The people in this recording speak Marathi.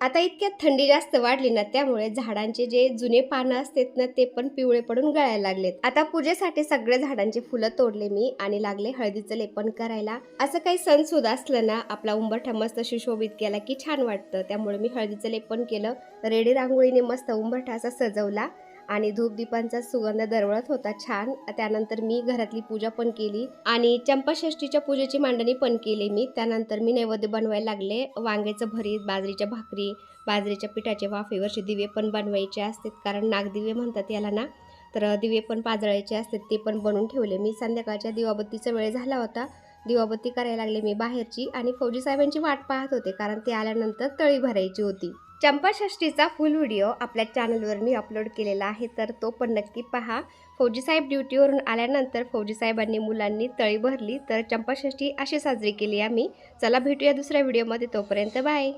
आता इतक्यात थंडी जास्त वाढली ना, त्यामुळे झाडांचे जे जुने पानं असतात ना, ते पण पिवळे पडून गळायला लागलेत. आता पूजेसाठी सगळे झाडांची फुलं तोडले मी आणि लागले हळदीचं लेपन करायला. असं काही सण सुद्धा असलं ना, आपला उंबरठा मस्त सुशोभित केला की छान वाटतं. त्यामुळे मी हळदीचं लेपन केलं. रेडी रांगोळीने मस्त उंबरठा असा सजवला आणि धूपदीपांचा सुगंध दरवळत होता छान. त्यानंतर मी घरातली पूजा पण केली आणि चंपाषष्ठीच्या पूजेची मांडणी पण केली मी. त्यानंतर मी नैवेद्य बनवायला लागले. वांग्याचं भरीत, बाजरीच्या भाकरी, बाजरीच्या पिठाचे वाफेवरचे दिवे पण बनवायचे असतात, कारण नागदिवे म्हणतात याला ना. तर दिवे पण पाजळायचे असतात, ते पण बनवून ठेवले मी. संध्याकाळच्या दिवाबत्तीचा वेळ झाला होता. दिवाबत्ती करायला लागले मी बाहेरची आणि फौजी साहेबांची वाट पाहत होते, कारण ते आल्यानंतर तळी भरायची होती. चंपाषष्ठीचा फुल व्हिडिओ आपल्या चॅनलवर मी अपलोड केलेला आहे, तर तो पण नक्की पहा. फौजी साहेब ड्युटीवरून आल्यानंतर फौजी साहेबांनी मुलांनी तळी भरली. तर चंपाषष्ठी अशी साजरी केली आम्ही. चला भेटूया दुसऱ्या व्हिडिओमध्ये, तोपर्यंत बाय.